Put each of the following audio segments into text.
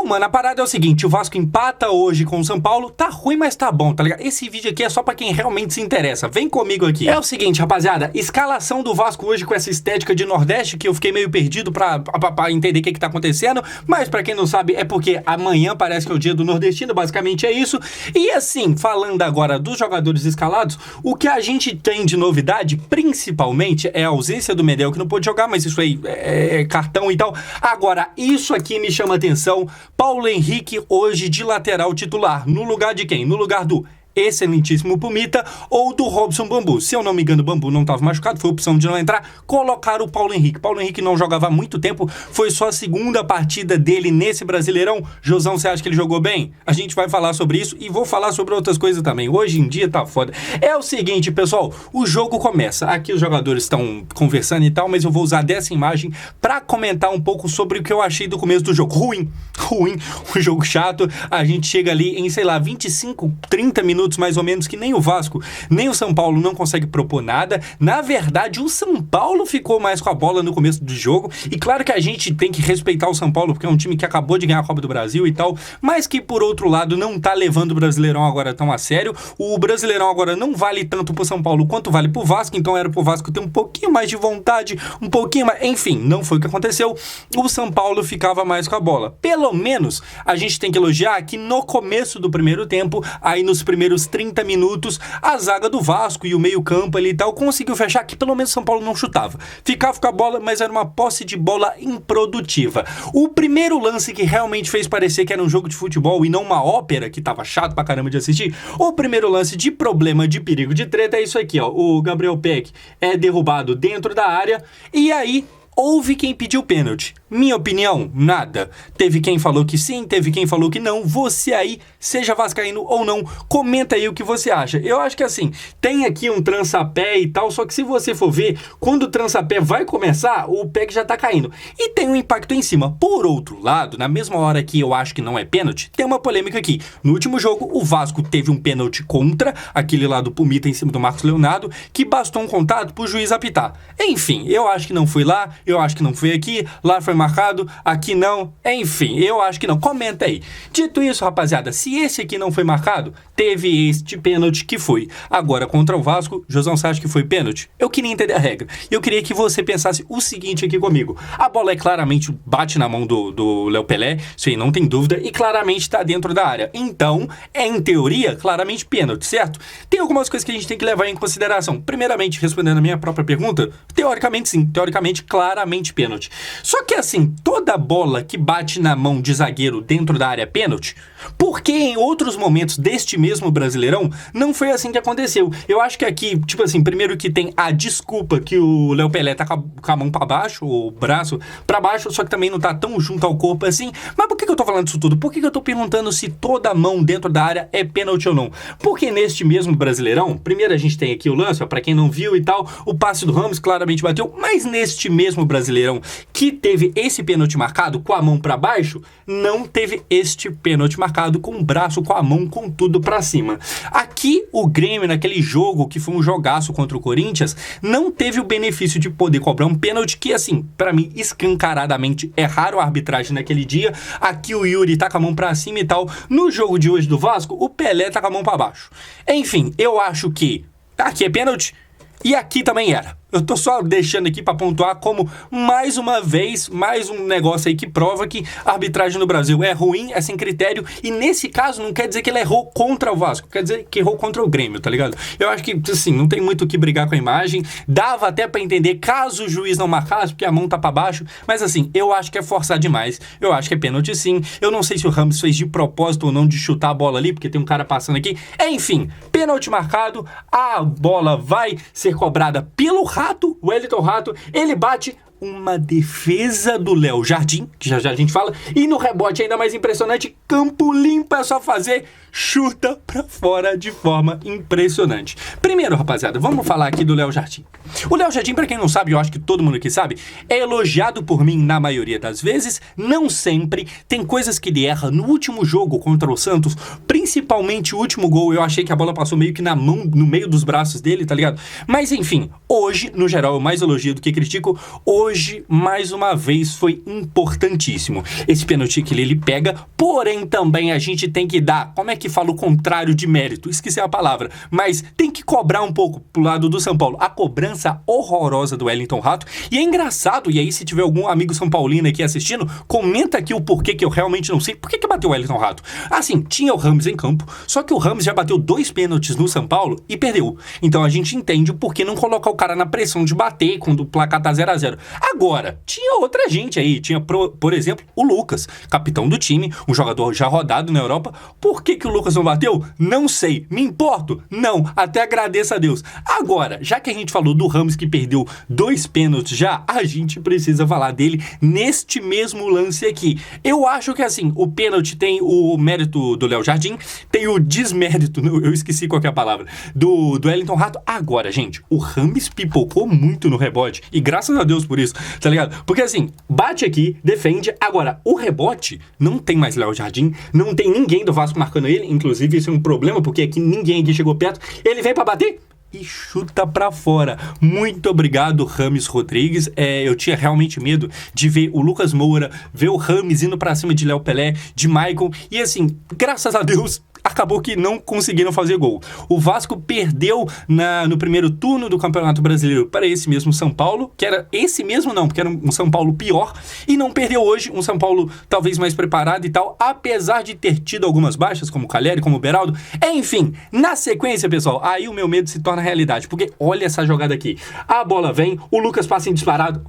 mano, a parada é o seguinte, o Vasco empata hoje com o São Paulo, tá ruim, mas tá bom, tá ligado? Esse vídeo aqui é só pra quem realmente se interessa, vem comigo aqui. É o seguinte, rapaziada, escalação do Vasco hoje com essa estética de Nordeste, que eu fiquei meio perdido pra entender o que tá acontecendo, mas pra quem não sabe, é porque amanhã parece que é o dia do nordestino, basicamente é isso. E assim, falando agora dos jogadores escalados, o que a gente tem de novidade, principalmente, é a ausência do Medel, que não pôde jogar, mas isso aí é cartão e tal. Agora, isso aqui me chama atenção. Paulo Henrique hoje de lateral titular. No lugar de quem? No lugar do excelentíssimo Pumita ou do Robson Bambu. Se eu não me engano, o Bambu não estava machucado, foi opção de não entrar, colocar o Paulo Henrique. Paulo Henrique não jogava há muito tempo, foi só a segunda partida dele nesse Brasileirão. Josão, você acha que ele jogou bem? A gente vai falar sobre isso e vou falar sobre outras coisas também. Hoje em dia tá foda. É o seguinte, pessoal, o jogo começa. Aqui os jogadores estão conversando e tal, mas eu vou usar dessa imagem para comentar um pouco sobre o que eu achei do começo do jogo. Ruim, um jogo chato. A gente chega ali em, sei lá, 25, 30 minutos mais ou menos, que nem o Vasco, nem o São Paulo não consegue propor nada. Na verdade, o São Paulo ficou mais com a bola no começo do jogo, e claro que a gente tem que respeitar o São Paulo, porque é um time que acabou de ganhar a Copa do Brasil e tal, mas que por outro lado não tá levando o Brasileirão agora tão a sério. O Brasileirão agora não vale tanto pro São Paulo quanto vale pro Vasco, então era pro Vasco ter um pouquinho mais de vontade, um pouquinho mais, enfim, não foi o que aconteceu. O São Paulo ficava mais com a bola. Pelo menos a gente tem que elogiar que no começo do primeiro tempo, aí nos primeiros 30 minutos, a zaga do Vasco e o meio campo ali e tal conseguiu fechar, que pelo menos São Paulo não chutava. Ficava com a bola, mas era uma posse de bola improdutiva. O primeiro lance que realmente fez parecer que era um jogo de futebol e não uma ópera, que tava chato pra caramba de assistir, o primeiro lance de problema, de perigo, de treta é isso aqui, ó. O Gabriel Peck é derrubado dentro da área e aí houve quem pediu pênalti. Minha opinião, nada. Teve quem falou que sim, teve quem falou que não. Você aí, seja vascaíno ou não, comenta aí o que você acha. Eu acho que assim, tem aqui um trança-pé e tal, só que se você for ver, quando o trança-pé vai começar, o pé que já tá caindo. E tem um impacto em cima. Por outro lado, na mesma hora que eu acho que não é pênalti, tem uma polêmica aqui. No último jogo, o Vasco teve um pênalti contra, aquele lá do Pumita em cima do Marcos Leonardo, que bastou um contato pro juiz apitar. Enfim, eu acho que não foi lá, eu acho que não foi aqui, lá foi marcado, aqui não, enfim, eu acho que não. Comenta aí. Dito isso, rapaziada, se esse aqui não foi marcado, teve este pênalti que foi. Agora, contra o Vasco, Josão, você acha que foi pênalti? Eu queria entender a regra. Eu queria que você pensasse o seguinte aqui comigo. A bola é claramente, bate na mão do Léo Pelé, isso aí não tem dúvida, e claramente tá dentro da área. Então, é em teoria, claramente pênalti, certo? Tem algumas coisas que a gente tem que levar em consideração. Primeiramente, respondendo a minha própria pergunta, teoricamente sim, teoricamente, claramente pênalti. Só que assim, toda bola que bate na mão de zagueiro dentro da área é pênalti, porque em outros momentos deste mesmo Brasileirão, não foi assim que aconteceu. Eu acho que aqui, tipo assim, primeiro que tem a desculpa que o Léo Pelé tá com a mão pra baixo, o braço pra baixo, só que também não tá tão junto ao corpo assim. Mas por que eu tô falando isso tudo? Por que eu tô perguntando se toda mão dentro da área é pênalti ou não? Porque neste mesmo Brasileirão, primeiro a gente tem aqui o lance, ó, pra quem não viu e tal, o passe do Ramos claramente bateu, mas neste mesmo Brasileirão que teve esse pênalti marcado com a mão pra baixo, não teve este pênalti marcado com o braço, com a mão, com tudo pra cima. Aqui o Grêmio, naquele jogo que foi um jogaço contra o Corinthians, não teve o benefício de poder cobrar um pênalti que, assim, pra mim, escancaradamente erraram a arbitragem naquele dia. Aqui o Yuri tá com a mão pra cima e tal. No jogo de hoje do Vasco, o Pelé tá com a mão pra baixo. Enfim, eu acho que aqui é pênalti e aqui também era. Eu tô só deixando aqui pra pontuar como, mais uma vez, mais um negócio aí que prova que a arbitragem no Brasil é ruim, é sem critério, e nesse caso não quer dizer que ele errou contra o Vasco, quer dizer que errou contra o Grêmio, tá ligado? Eu acho que, assim, não tem muito o que brigar com a imagem, dava até pra entender caso o juiz não marcasse, porque a mão tá pra baixo, mas assim, eu acho que é forçar demais, eu acho que é pênalti sim, eu não sei se o Ramos fez de propósito ou não de chutar a bola ali, porque tem um cara passando aqui, enfim, pênalti marcado, a bola vai ser cobrada pelo Rato, o Wellington Rato, ele bate uma defesa do Léo Jardim, que já já a gente fala, e no rebote ainda mais impressionante, campo limpo, é só fazer, chuta pra fora de forma impressionante. Primeiro, rapaziada, vamos falar aqui do Léo Jardim. O Léo Jardim, pra quem não sabe, eu acho que todo mundo aqui sabe, é elogiado por mim na maioria das vezes, não sempre, tem coisas que ele erra. No último jogo contra o Santos, principalmente o último gol, eu achei que a bola passou meio que na mão, no meio dos braços dele, tá ligado? Mas enfim, hoje, no geral, eu mais elogio do que critico. Hoje hoje, mais uma vez, foi importantíssimo. Esse pênalti que ele pega, porém também a gente tem que dar, como é que fala o contrário de mérito? Esqueci a palavra, mas tem que cobrar um pouco pro lado do São Paulo. A cobrança horrorosa do Wellington Rato. E é engraçado, e aí se tiver algum amigo São Paulino aqui assistindo, comenta aqui o porquê que eu realmente não sei. Por que bateu o Wellington Rato? Assim, tinha o Rames em campo, só que o Rames já bateu 2 pênaltis no São Paulo e perdeu. Então a gente entende o porquê não colocar o cara na pressão de bater quando o placar tá 0-0. Agora, tinha outra gente aí. Tinha, por exemplo, o Lucas, capitão do time, um jogador já rodado na Europa. Por que o Lucas não bateu? Não sei. Me importo? Não. Até agradeço a Deus. Agora, já que a gente falou do Rames que perdeu 2 pênaltis já, a gente precisa falar dele neste mesmo lance aqui. Eu acho que assim, o pênalti tem o mérito do Léo Jardim, tem o desmérito, eu esqueci qual que é a palavra, do Wellington Rato. Agora, gente, o Rames pipocou muito no rebote, e graças a Deus por isso, tá ligado? Porque assim, bate aqui, defende, agora, o rebote, não tem mais Léo Jardim, não tem ninguém do Vasco marcando ele, inclusive isso é um problema, porque aqui ninguém aqui chegou perto, ele vem pra bater e chuta pra fora. Muito obrigado, Rames Rodrigues. Eu tinha realmente medo de ver o Lucas Moura, ver o Rames indo pra cima de Léo Pelé, de Maicon, e assim, graças a Deus, acabou que não conseguiram fazer gol. O Vasco perdeu no primeiro turno do Campeonato Brasileiro para esse mesmo São Paulo, que era esse mesmo não, porque era um São Paulo pior, e não perdeu hoje, um São Paulo talvez mais preparado e tal, apesar de ter tido algumas baixas, como o Calheri, como o Beraldo. Enfim, na sequência, pessoal, aí o meu medo se torna realidade, porque olha essa jogada aqui. A bola vem, o Lucas passa em disparado.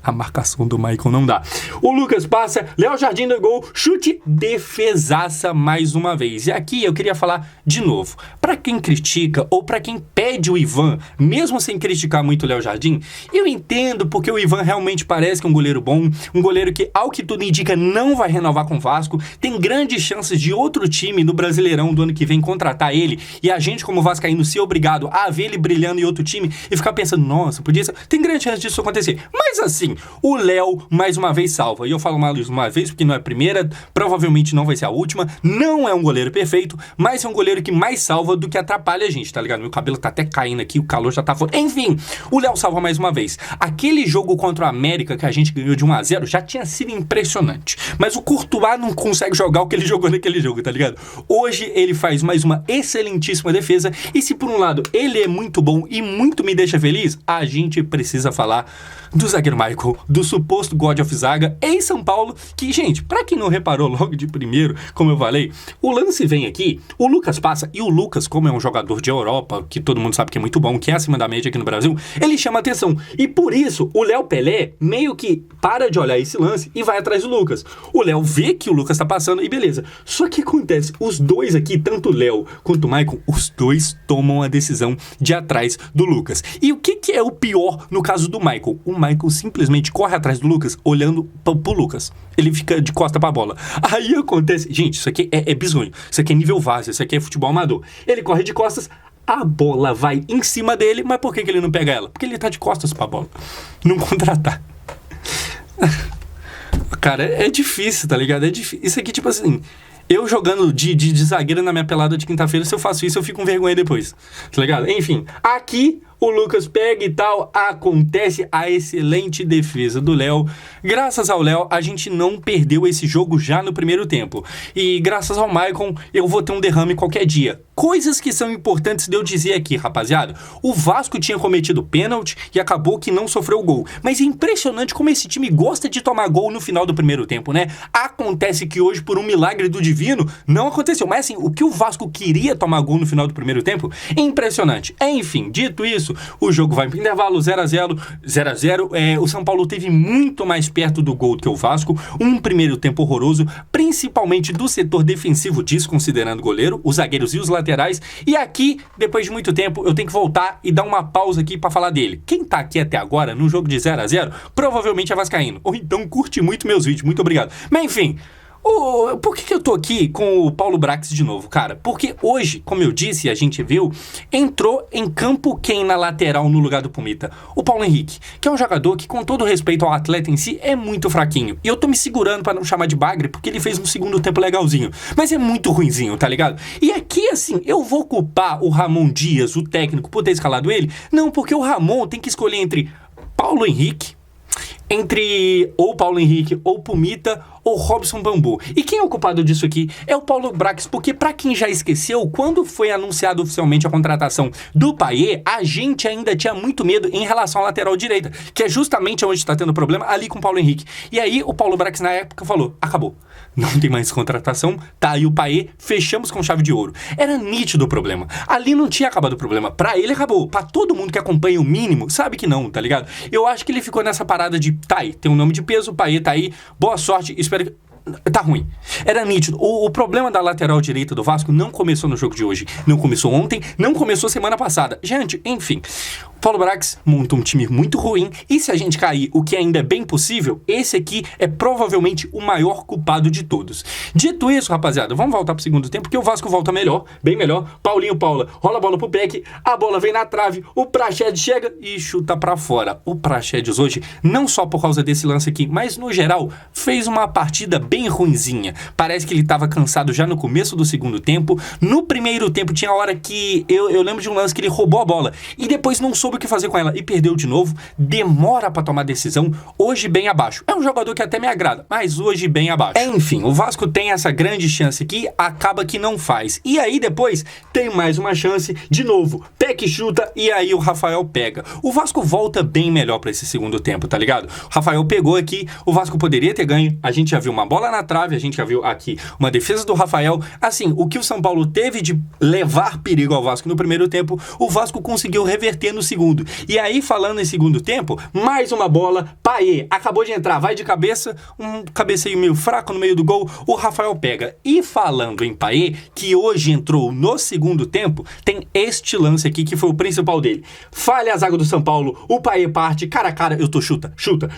A marcação do Maicon não dá. O Lucas passa, Léo Jardim no gol, chute, defesaça mais uma vez. E aqui eu queria falar de novo. Pra quem critica ou pra quem pede o Ivan, mesmo sem criticar muito o Léo Jardim, eu entendo porque o Ivan realmente parece que é um goleiro bom, um goleiro que, ao que tudo indica, não vai renovar com o Vasco, tem grandes chances de outro time no Brasileirão do ano que vem contratar ele e a gente, como vascaíno, ser obrigado a ver ele brilhando em outro time e ficar pensando, nossa, podia ser... Tem grande chance disso acontecer. Mas assim, o Léo, mais uma vez, salva. E eu falo mais uma vez porque não é a primeira, provavelmente não vai ser a última. Não é um goleiro perfeito, mas é um goleiro que mais salva do que atrapalha a gente, tá ligado? Meu cabelo tá até caindo aqui, o calor já tá fora. Enfim, o Léo salva mais uma vez. Aquele jogo contra o América que a gente ganhou de 1-0 já tinha sido impressionante. Mas o Courtois não consegue jogar o que ele jogou naquele jogo, tá ligado? Hoje ele faz mais uma excelentíssima defesa. E se por um lado ele é muito bom e muito me deixa feliz, a gente precisa falar do zagueiro Maicon, do suposto God of Zaga em São Paulo, que, gente, pra quem não reparou logo de primeiro, como eu falei, o lance vem aqui, o Lucas passa, e o Lucas, como é um jogador de Europa, que todo mundo sabe que é muito bom, que é acima da média aqui no Brasil, ele chama atenção, e por isso, o Léo Pelé meio que para de olhar esse lance e vai atrás do Lucas. O Léo vê que o Lucas tá passando e beleza. Só que acontece, os dois aqui, tanto o Léo quanto o Maicon, os dois tomam a decisão de ir atrás do Lucas. E o que é o pior no caso do Maicon? O Maicon simplesmente corre atrás do Lucas, olhando pro Lucas. Ele fica de costa pra bola. Aí acontece... Gente, isso aqui é bizonho. Isso aqui é nível Várzea, isso aqui é futebol amador. Ele corre de costas, a bola vai em cima dele, mas por que ele não pega ela? Porque ele tá de costas pra bola. Não contra-ataque. Cara, é difícil, tá ligado? É difícil. Isso aqui, tipo assim... Eu jogando de zagueiro na minha pelada de quinta-feira, se eu faço isso, eu fico com vergonha depois. Tá ligado? Enfim, aqui... O Lucas pega e tal, acontece a excelente defesa do Léo. Graças ao Léo, a gente não perdeu esse jogo já no primeiro tempo. E graças ao Maicon, eu vou ter um derrame qualquer dia. Coisas que são importantes de eu dizer aqui, rapaziada. O Vasco tinha cometido pênalti e acabou que não sofreu gol. Mas é impressionante como esse time gosta de tomar gol no final do primeiro tempo, né? Acontece que hoje, por um milagre do divino, não aconteceu. Mas assim, o que o Vasco queria tomar gol no final do primeiro tempo, é impressionante. Enfim, dito isso, o jogo vai para o intervalo, 0-0. O São Paulo teve muito mais perto do gol do que o Vasco. Um primeiro tempo horroroso, principalmente do setor defensivo, desconsiderando o goleiro, os zagueiros e os laterais. E aqui, depois de muito tempo, eu tenho que voltar e dar uma pausa aqui para falar dele. Quem tá aqui até agora, no jogo de 0-0, provavelmente é vascaíno. Ou então curte muito meus vídeos, muito obrigado. Mas enfim... Por que eu tô aqui com o Paulo Brax de novo, cara? Porque hoje, como eu disse e a gente viu, entrou em campo quem na lateral no lugar do Pumita? O Paulo Henrique, que é um jogador que, com todo respeito ao atleta em si, é muito fraquinho. E eu tô me segurando pra não chamar de bagre, porque ele fez um segundo tempo legalzinho. Mas é muito ruinzinho, tá ligado? E aqui, assim, eu vou culpar o Ramon Dias, o técnico, por ter escalado ele? Não, porque o Ramon tem que escolher entre Paulo Henrique, entre ou Paulo Henrique, ou Pumita, ou Robson Bambu. E quem é o culpado disso aqui é o Paulo Brax, porque pra quem já esqueceu, quando foi anunciado oficialmente a contratação do Payet, a gente ainda tinha muito medo em relação à lateral direita, que é justamente onde está tendo problema ali com o Paulo Henrique. E aí o Paulo Brax na época falou, acabou, não tem mais contratação, tá aí o Payet, fechamos com chave de ouro. Era nítido o problema, ali não tinha acabado o problema, pra ele acabou, pra todo mundo que acompanha o mínimo, sabe que não, tá ligado? Eu acho que ele ficou nessa parada de, tá aí, tem um nome de peso, o Payet tá aí, boa sorte, espero que... Tá ruim. Era nítido. O problema da lateral direita do Vasco não começou no jogo de hoje. Não começou ontem, não começou semana passada. Gente, enfim. Paulo Brax montou um time muito ruim. E se a gente cair, o que ainda é bem possível, esse aqui é provavelmente o maior culpado de todos. Dito isso, rapaziada, vamos voltar pro segundo tempo, porque o Vasco volta melhor, bem melhor. Paulinho Paula rola a bola pro Beck, a bola vem na trave, o Praxedes chega e chuta pra fora. O Praxedes hoje, não só por causa desse lance aqui, mas no geral, fez uma partida bem ruinzinha. Parece que ele tava cansado já no começo do segundo tempo. No primeiro tempo tinha hora que eu lembro de um lance que ele roubou a bola e depois não soube o que fazer com ela e perdeu de novo. Demora pra tomar decisão. Hoje bem abaixo. É um jogador que até me agrada, mas hoje bem abaixo. Enfim, o Vasco tem essa grande chance aqui, acaba que não faz. E aí depois tem mais uma chance, de novo, Peck chuta e aí o Rafael pega. O Vasco volta bem melhor pra esse segundo tempo, tá ligado? O Rafael pegou aqui, o Vasco poderia ter ganho. A gente já viu uma bola na trave, a gente já viu aqui uma defesa do Rafael. Assim, o que o São Paulo teve de levar perigo ao Vasco no primeiro tempo, o Vasco conseguiu reverter no segundo. E aí, falando em segundo tempo, mais uma bola, Payet acabou de entrar, vai de cabeça, um cabeceio meio fraco no meio do gol, o Rafael pega. E falando em Payet, que hoje entrou no segundo tempo, tem este lance aqui que foi o principal dele. Falha a zaga do São Paulo, o Payet parte, cara a cara,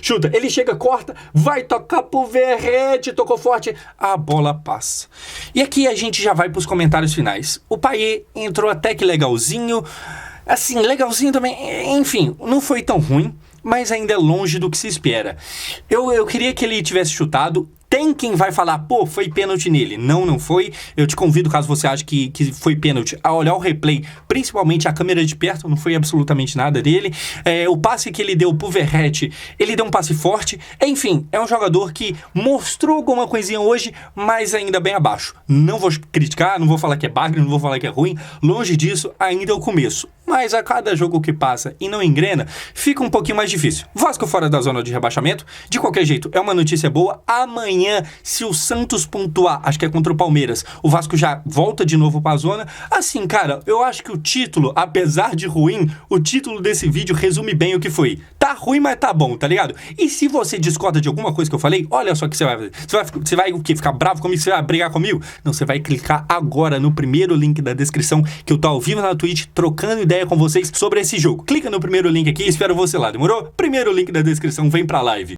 chuta, ele chega, corta, vai tocar pro Verrete, tocou forte, a bola passa. E aqui a gente já vai pros comentários finais. O Payet entrou até que legalzinho, assim, legalzinho também, enfim, não foi tão ruim, mas ainda é longe do que se espera. Eu queria que ele tivesse chutado. Tem quem vai falar, pô, foi pênalti nele. Não foi. Eu te convido, caso você ache que foi pênalti, a olhar o replay, principalmente a câmera de perto, não foi absolutamente nada dele. O passe que ele deu pro Verrete, ele deu um passe forte. Enfim, é um jogador que mostrou alguma coisinha hoje, mas ainda bem abaixo. Não vou criticar, não vou falar que é bagre, não vou falar que é ruim. Longe disso, ainda é o começo. Mas a cada jogo que passa e não engrena, fica um pouquinho mais difícil. Vasco fora da zona de rebaixamento, de qualquer jeito, é uma notícia boa. Amanhã, se o Santos pontuar, acho que é contra o Palmeiras, o Vasco já volta de novo pra zona. Assim, cara, eu acho que o título, apesar de ruim, o título desse vídeo resume bem o que foi. Tá ruim, mas tá bom, tá ligado? E se você discorda de alguma coisa que eu falei, olha só o que você vai fazer. Você vai o quê? Ficar bravo comigo? Você vai brigar comigo? Não, você vai clicar agora no primeiro link da descrição, que eu tô ao vivo na Twitch, trocando ideia com vocês sobre esse jogo. Clica no primeiro link aqui e espero você lá, demorou? Primeiro link da descrição, vem pra live.